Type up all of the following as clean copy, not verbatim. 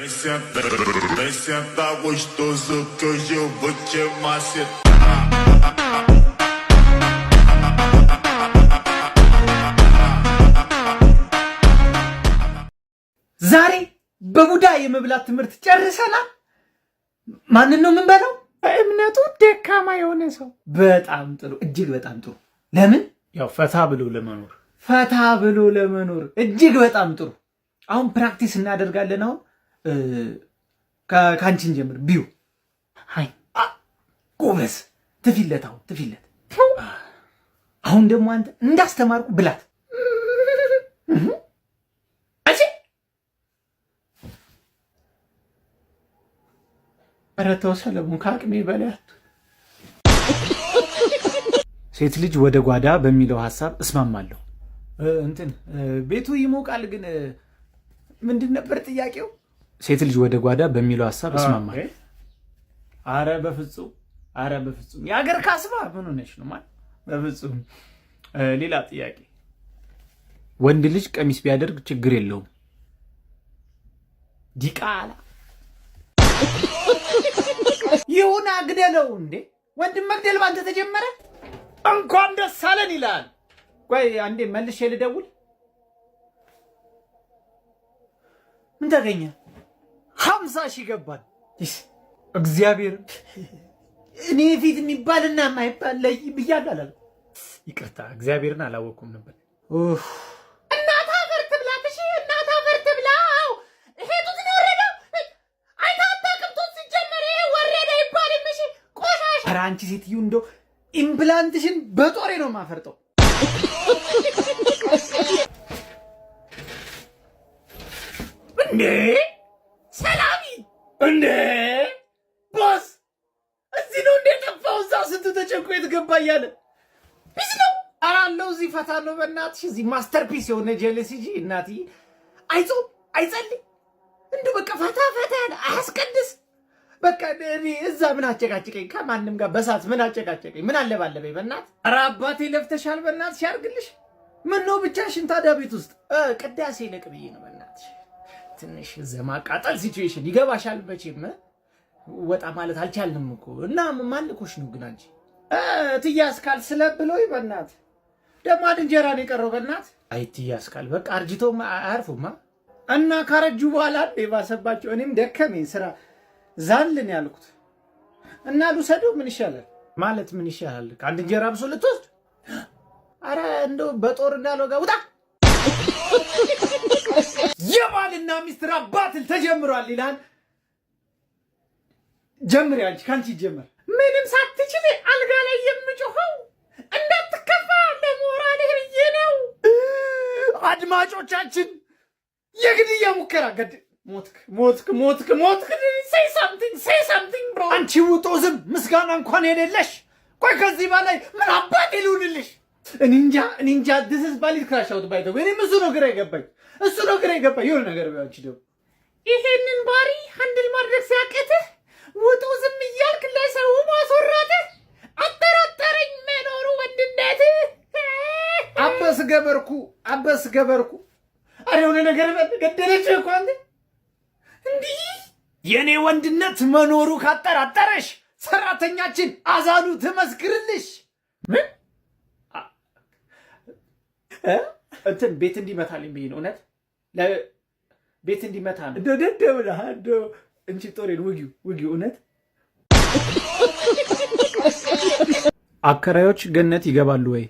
Vem sentar gostoso que hoje eu vou te macetar. ዛሬ በቡዳ የመብላት ትምህርት ጨርሰናል። ማንን ነው የምንበላው? በእምነቱ ደካማ የሆነ ሰው። በጣም ጥሩ፣ እጅግ በጣም ጥሩ። ለምን? ያው ፈታ ብሎ ለመኖር። ፈታ ብሎ ለመኖር እጅግ በጣም ጥሩ። አሁን ፕራክቲስ እናደርጋለን። አሁን ከአንቺን ጀምር። ቢዩ አይ ጎበዝ፣ ትፊለት። አሁን ትፊለት። አሁን ደግሞ አንተ እንዳስተማርኩ ብላት። ኧረ ተው ሰለሞን፣ ከአቅሜ በላይ። ሴት ልጅ ወደ ጓዳ በሚለው ሐሳብ እስማማለሁ። እንትን ቤቱ ይሞቃል፣ ግን ምንድን ነበር ጥያቄው? ሴት ልጅ ወደ ጓዳ በሚለው ሐሳብ እስማማለሁ። አረ በፍጹም፣ አረ በፍጹም። የሀገር ካስማ ምን ሆነሽ ነው ማለት? በፍጹም። ሌላ ጥያቄ። ወንድ ልጅ ቀሚስ ቢያደርግ ችግር የለውም። ዲቃላ ይሁን፣ አግደለው። እንዴ ወንድም መግደል ባንተ ተጀመረ? እንኳን ደስ አለን ይላል። ቆይ አንዴ መልሼ ልደውል። ምን ተገኘ? 50 ሺህ ገባል። እግዚአብሔር እኔ ፊት የሚባልና የማይባል ለይ ብያለሁ አላለ። ይቅርታ፣ እግዚአብሔርን አላወቅኩም ነበር። እናት አፈር ትብላት። እሺ እናት አፈር ትብላው። ሄዱት ነው ወረደው። አይታጣቅምቶት ሲጀመር ይሄ ወረደ ይባልም። እሺ ቆሻሻ። ኧረ አንቺ ሴትዮ እንደው ኢምፕላንትሽን በጦሬ ነው የማፈርጠው። እንዴ ሰላሚ፣ እንዴ ቦስ፣ እዚህ ነው እንዴ ጠፋው? እዛ ስንቱ ተጨንቆ የተገባ እያለ ቢስ ነው አራለው። እዚህ ፈታ ነው በእናትሽ። እዚህ ማስተርፒስ የሆነ ጀለስ እንጂ እናትዬ አይጾም አይጸልይ፣ እንዴ በቃ ፈታ ፈታ አያስቀድስ። በቃ እኔ እዛ ምን አጨቃጨቀኝ? ከማንም ጋር በሳት ምን አጨቃጨቀኝ? ምን አለባለበኝ? በእናት ኧረ አባቴ ለፍተሻል፣ በእናትሽ ያርግልሽ። ምን ነው ብቻሽን ታዲያ ቤት ውስጥ ቅዳሴ ለቅ ብዬ ነው በእናትሽ። ትንሽ ዘማቃጠል ሲቹዌሽን ይገባሻል። መቼም ወጣ ማለት አልቻልንም እኮ እና ማልኮሽ ነው ግን አንቺ ትያስካል ስለብሎይ በእናት ደግሞ አንድ እንጀራ ነው የቀረው በእናት። አይ ትያስካል በቃ አርጅቶም አያርፉማ እና ካረጁ በኋላ የባሰባቸው። እኔም ደከመኝ ስራ ዛልን ያልኩት እና ልውሰደው። ምን ይሻላል ማለት ምን ይሻላል? ከአንድ እንጀራ ብሶ ልትወስድ? አረ እንደው በጦር እንዳልወጋ ውጣ። የባልና ሚስት ባትል ተጀምሯል ይላል። ጀምሪ አንቺ፣ ካንቺ ጀምር። ምንም ሳትችል አልጋ ላይ የምጮኸው እንዳትከፋ ለሞራልህ ብዬ ነው። አድማጮቻችን የግድያ ሙከራ ገድ ሞትክ። say something bro። አንቺ ውጦ ዝም ምስጋና እንኳን የሌለሽ። ቆይ ከዚህ በላይ ምን አባቴ ልሁንልሽ? እኔ እንጃ this is valid crash out ባይተው። እኔም እሱ ነው ግራ የገባኝ። የሆነ ነገር ቢሆን አንቺ ደግሞ ይሄንን ባሪ ሃንድል ማድረግ ሲያቅትህ ውጦ ዝም እያልክ ለሰው ማስወራትህ አጠራጠረኝ መኖሩ ወንድነትህ። አበስ ገበርኩ። አረ የሆነ ነገር ገደለች እኮ አንተ። እንዲህ የኔ ወንድነት መኖሩ ካጠራጠረሽ ሰራተኛችን አዛሉ ትመስክርልሽ። ምን እንትን ቤት እንዲመታልኝ ብዬ ነው። እውነት ቤት እንዲመታ ነው። ደደብላ እንቺ ጦሬን ውጊው። እውነት አከራዮች ገነት ይገባሉ ወይ?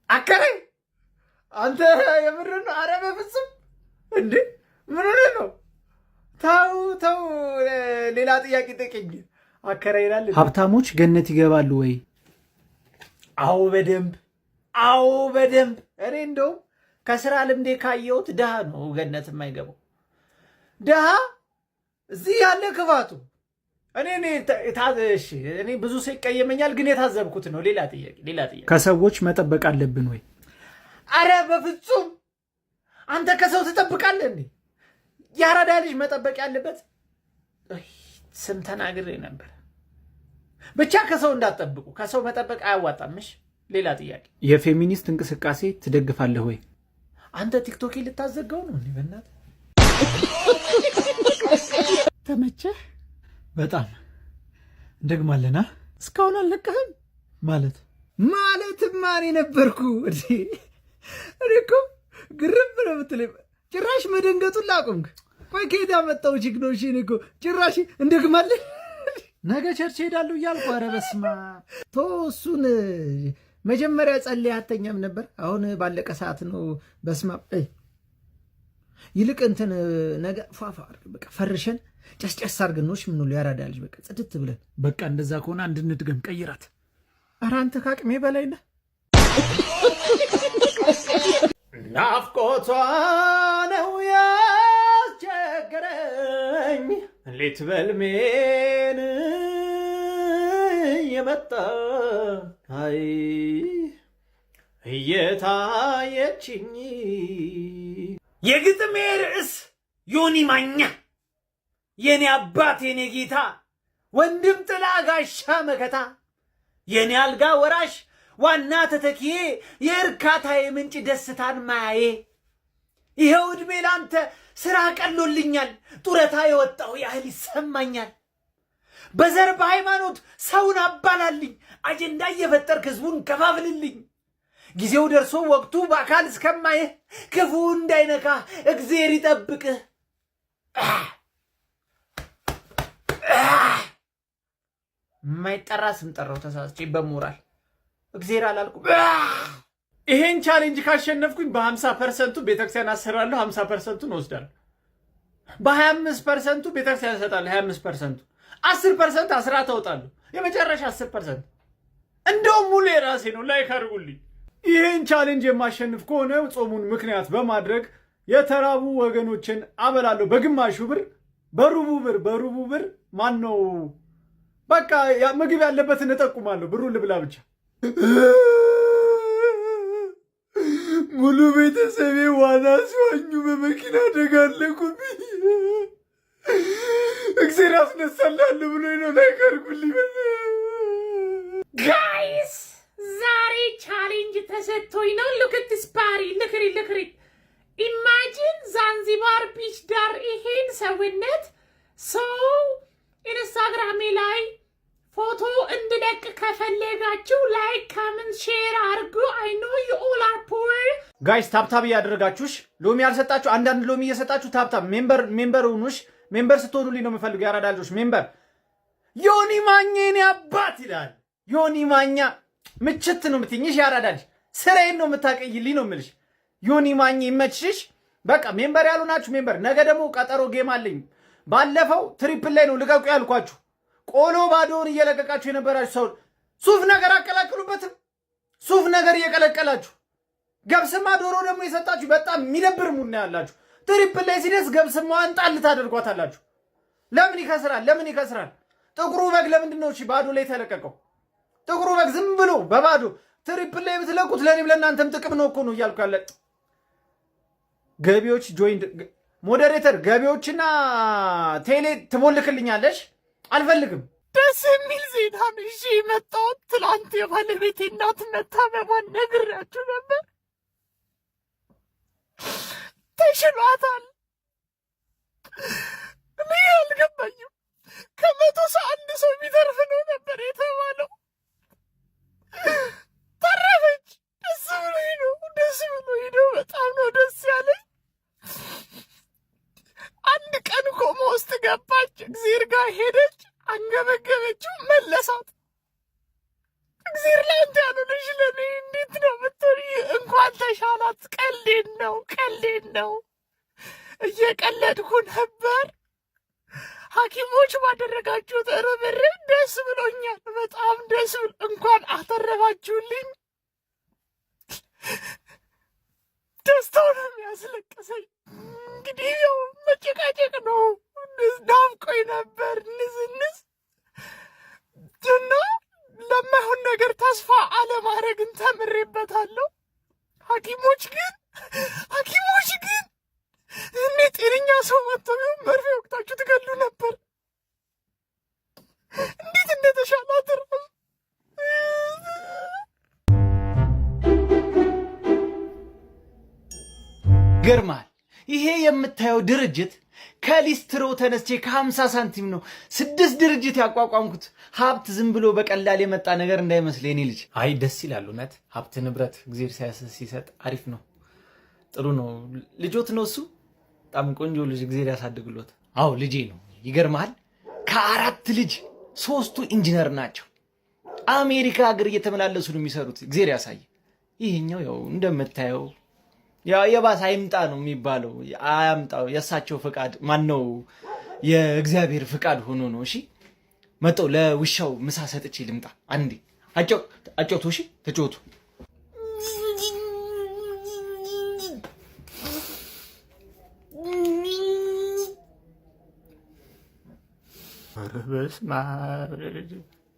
አከራይ አንተ የምር ነው? አረ በፍጹም እንዴ! ምን ሆነ ነው? ተው ሌላ ጥያቄ ጠይቀኝ። አከራይ ይላል። ሀብታሞች ገነት ይገባሉ ወይ? አዎ በደንብ። እኔ እንደውም ከስራ ልምዴ ካየሁት ድሃ ነው ገነት የማይገባው። ድሃ እዚህ ያለ ክፋቱ እኔ ብዙ ሰው ይቀየመኛል፣ ግን የታዘብኩት ነው። ሌላ ጥያቄ። ከሰዎች መጠበቅ አለብን ወይ? አረ በፍጹም። አንተ ከሰው ትጠብቃለህ እንዴ? የአራዳ ልጅ መጠበቅ ያለበት ስም ተናግሬ ነበር። ብቻ ከሰው እንዳትጠብቁ። ከሰው መጠበቅ አያዋጣምሽ። ሌላ ጥያቄ። የፌሚኒስት እንቅስቃሴ ትደግፋለህ ወይ? አንተ ቲክቶክ ልታዘጋው ነው እንዴ? በእናትህ ተመቸህ? በጣም እንደግማለና እስካሁን አልለቀህም ማለትማ እኔ ነበርኩ እኔ እኮ ግርም ብለህ ብትለኝ ጭራሽ መደንገጡን ላቆምክ። ቆይ ከየት ያመጣው ችግር ነው? እሺ እኔ እኮ ጭራሽ እንደግማለን ነገ ቸርች ሄዳለሁ እያልኩ ኧረ በስመ አብ ተው እሱን መጀመሪያ ጸልይ አተኛም ነበር። አሁን ባለቀ ሰዓት ነው በስመ አብ። ይልቅ እንትን ነገ ፏፏ በቃ ፈርሸን ጨስጨስ አድርገን ነው ምን ነው ያራዳ ልጅ በቃ ጽድት ብለን በቃ እንደዛ ከሆነ እንድንድገም ቀይራት። ኧረ አንተ ካቅሜ በላይ ነህ። ናፍቆቷ ነው ያስቸገረኝ ሌት በልሜን የመጣ አይ እየታየችኝ። የግጥሜ ርዕስ ዮኒ ማኛ የኔ አባት የኔ ጌታ ወንድም ጥላ ጋሻ መከታ የኔ አልጋ ወራሽ ዋና ተተኪዬ የእርካታዬ ምንጭ ደስታን ማያዬ ይኸው ዕድሜ ላንተ ሥራ ቀሎልኛል ጡረታ የወጣው ያህል ይሰማኛል። በዘር በሃይማኖት ሰውን አባላልኝ አጀንዳ እየፈጠርክ ሕዝቡን ከፋፍልልኝ። ጊዜው ደርሶ ወቅቱ በአካል እስከማየህ ክፉ እንዳይነካ እግዜር ይጠብቅህ። የማይጠራ ስም ጠራው ተሳስቼ በሞራል እግዜር አላልኩም። ይሄን ቻሌንጅ ካሸነፍኩኝ በ50% ቤተክርስቲያን አሰራለሁ፣ 50%ን ወስዳለሁ። በ25% ቤተክርስቲያን እሰጣለሁ፣ 25% 10% አስራት አወጣለሁ። የመጨረሻ 10% እንደውም ሙሉ የራሴ ነው። ላይክ አድርጉልኝ። ይሄን ቻሌንጅ የማሸንፍ ከሆነ ጾሙን ምክንያት በማድረግ የተራቡ ወገኖችን አበላለሁ። በግማሹ ብር፣ በሩቡ ብር ማን ነው በቃ ምግብ ያለበትን እጠቁማለሁ። ብሩን ልብላ ብቻ። ሙሉ ቤተሰቤ ዋና ሲዋኙ በመኪና አደጋ አለቁብኝ። እግዜር አስነሳላለሁ ብሎ ነው። ላይክ አድርጉልኝ። ጋይስ ዛሬ ቻሌንጅ ተሰጥቶኝ ነው። ሉክት ስፓሪ ልክሪ ኢማጂን ዛንዚባር ቢች ዳር ይሄን ሰውነት ሰው ኢንስታግራሜ ላይ ፎቶ እንድለቅ ከፈለጋችሁ ላይክ ካመንት ሼር አድርጉ። አይ ኖ ዩ ኦል አር ፑር ጋይስ። ታፕታፕ እያደረጋችሁሽ ሎሚ ያልሰጣችሁ አንዳንድ ሎሚ እየሰጣችሁ ታፕታፕ ሜምበር ሁኑሽ። ሜምበር ስትሆኑልኝ ነው የምፈልገው። ያራዳ ልጆች ሜምበር። ዮኒ ማኛ የኔ አባት ይላል። ዮኒ ማኛ ምችት ነው የምትይኝሽ። ያራዳ ልጅ ስራዬን ነው የምታቀይልኝ ነው የምልሽ። ዮኒ ማኛ ይመችሽ። በቃ ሜምበር ያሉናችሁ ሜምበር። ነገ ደግሞ ቀጠሮ ጌም አለኝ። ባለፈው ትሪፕል ላይ ነው ልቀቁ ያልኳችሁ። ቆሎ ባዶውን እየለቀቃችሁ የነበራችሁ ሰው ሱፍ ነገር አቀላቅሉበትም። ሱፍ ነገር እየቀለቀላችሁ ገብስማ ዶሮ ደግሞ የሰጣችሁ በጣም የሚደብር ሙና ያላችሁ። ትሪፕል ላይ ሲደርስ ገብስማዋን ጣል ታደርጓታላችሁ። ለምን ይከስራል? ጥቁሩ በግ ለምንድን ነው ባዶ ላይ ተለቀቀው? ጥቁሩ በግ ዝም ብሎ በባዶ ትሪፕል ላይ ብትለቁት ለእኔም ለእናንተም ጥቅም ነው እኮ ነው እያልኩ ያለ። ገቢዎች ጆይንድ ሞዴሬተር ገቢዎችና ቴሌ ትቦልክልኛለሽ። አልፈልግም። ደስ የሚል ዜና ይዤ የመጣሁት ትላንት የባለቤቴ እናት መታመሟን ነግሬያችሁ ነበር። ተሽሏታል። እኔ አልገባኝም። ከ101 ሰው የሚተርፍ ነው ነበር የተባለው። ተረፈች። ደስ ብሎኝ ነው። በጣም ነው ደስ ያለኝ። አንድ ቀን ኮማ ውስጥ ገባች። እግዜር ጋር ሄደች፣ አንገበገበችው፣ መለሳት። እግዜር ለአንተ ያሉልሽ ለእኔ እንዴት ነው ምትሪ? እንኳን ተሻላት። ቀልዴን ነው እየቀለድኩ ነበር። ሐኪሞች ባደረጋችሁት ርብርብ ደስ ብሎኛል። በጣም እንኳን አተረፋችሁልኝ። ደስታው ነው የሚያስለቅሰኝ። እንግዲህ ያው መጨቃጨቅ ነው። ናፍቆኝ ነበር ንዝንዝ እና ለማይሆን ነገር ተስፋ አለማድረግን ተምሬበታለሁ። ሐኪሞች ግን እኔ ጤነኛ ሰው መጥቶ ቢሆን መርፌ ወቅታችሁ ትገሉ ነበር። እንዴት እንደተሻለ አትርፍ። ገርማል። ይሄ የምታየው ድርጅት ከሊስትሮ ተነስቼ ከ50 ሳንቲም ነው 6 ድርጅት ያቋቋምኩት። ሀብት ዝም ብሎ በቀላል የመጣ ነገር እንዳይመስል የኔ ልጅ። አይ ደስ ይላል እውነት። ሀብት ንብረት እግዚአብሔር ሲሰጥ አሪፍ ነው፣ ጥሩ ነው። ልጆት ነው እሱ በጣም ቆንጆ ልጅ እግዚአብሔር ያሳድግሎት። አዎ ልጄ ነው። ይገርማል። ከ4 ልጅ 3ቱ ኢንጂነር ናቸው። አሜሪካ ሀገር እየተመላለሱ ነው የሚሰሩት። እግዚአብሔር ያሳይ። ይሄኛው ያው እንደምታየው የባሰ አይምጣ ነው የሚባለው። አያምጣው የእሳቸው ፍቃድ ማነው የእግዚአብሔር ፍቃድ ሆኖ ነው። እሺ መጣው ለውሻው ምሳ ሰጥቼ ልምጣ። አንዴ አጫውቱ። እሺ ተጫወቱ።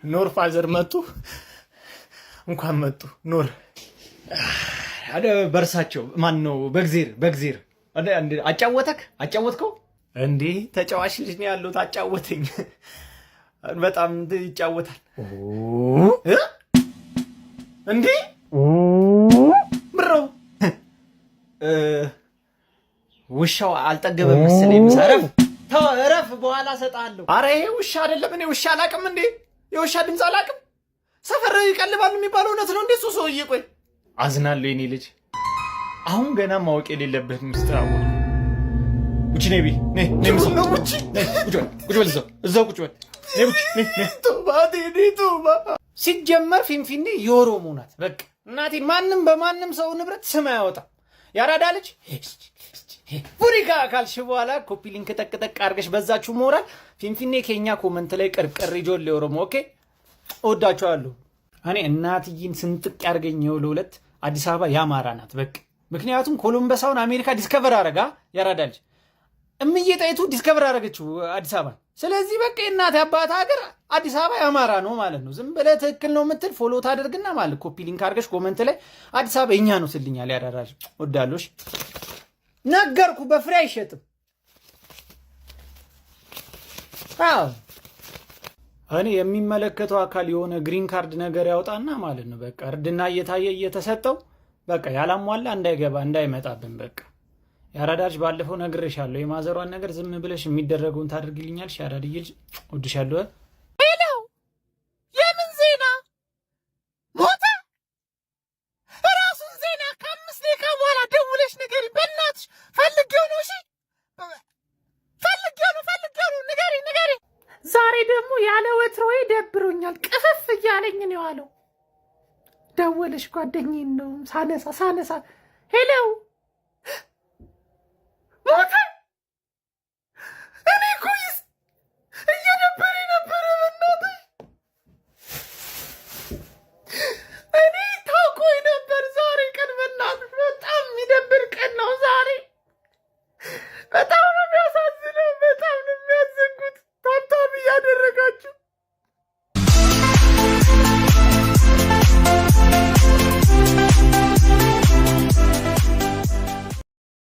ኖር ፋዘር መጡ። እንኳን መጡ ኖር በርሳቸው ማን ነው በግዜር አጫወትከው እንዴ? ተጫዋች ልጅ ነው ያለው። ታጫወተኝ በጣም ይጫወታል እንዴ ብሮ ውሻው አልጠገበም መሰለኝ። ምሳረፍ ተረፍ በኋላ ሰጣለሁ። አረ ይሄ ውሻ አይደለም። እኔ ውሻ አላቅም እንዴ? የውሻ ድምፅ አላቅም። ሰፈር ይቀልባል የሚባለው እውነት ነው እንዴ? እሱ ሰውዬ ቆይ አዝናለሁ የኔ ልጅ። አሁን ገና ማወቅ የሌለበት ምስጢር አወቅ። ውጪ ነይ ቢ ነይ ቁጭ በል እዛው ቁጭ በል። ሲጀመር ፊንፊኔ የኦሮሞ ናት። በቃ እናቴን ማንም በማንም ሰው ንብረት ስም አያወጣም። ያራዳ ልጅ ፉሪካ ካልሽ በኋላ ኮፒ ሊንክ ጠቅጠቅ አድርገሽ በዛችሁ ሞራል ፊንፊኔ ከኛ ኮመንት ላይ ቅርቅር ይጆል የኦሮሞ ኦኬ። እወዳችኋለሁ። እኔ እናትዬን ስንጥቅ ያርገኝ ለሁለት አዲስ አበባ ያማራ ናት። በቃ ምክንያቱም ኮሎምበሳውን አሜሪካ ዲስከቨር አረጋ ያራዳልች እምዬ ጣይቱ ዲስከቨር አረገችው አዲስ አበባ። ስለዚህ በቃ የእናት አባት ሀገር አዲስ አበባ ያማራ ነው ማለት ነው። ዝም ብለህ ትክክል ነው የምትል ፎሎ ታደርግና ማለት ኮፒ ሊንክ አድርገሽ ኮመንት ላይ አዲስ አበባ የኛ ነው ስልኛል። ያራዳልች ወዳሎሽ ነገርኩ። በፍሬ አይሸጥም። አዎ እኔ የሚመለከተው አካል የሆነ ግሪን ካርድ ነገር ያውጣና ማለት ነው በቃ እርድና እየታየ እየተሰጠው በቃ ያላሟላ እንዳይገባ እንዳይመጣብን። በቃ ያራዳጅ ባለፈው ነግሬሻለሁ። የማዘሯን ነገር ዝም ብለሽ የሚደረገውን ታደርግልኛለሽ። ያራድዬ ልጅ ወድሻለሁ። ሄሎ የምን ዜና ሞተ? ራሱን ዜና ከ5 ደቂቃ በኋላ ደውለሽ ንገሪ በእናትሽ። ፈልጌው ነው። እሺ ፈልጌው ነው። ንገሪ። ዛሬ ደግሞ ያለ ወትሮዬ ደብሮኛል። ቅፍፍ እያለኝ ነው ያለው። ደወለሽ ጓደኛዬን ነው ሳነሳ ሄሎ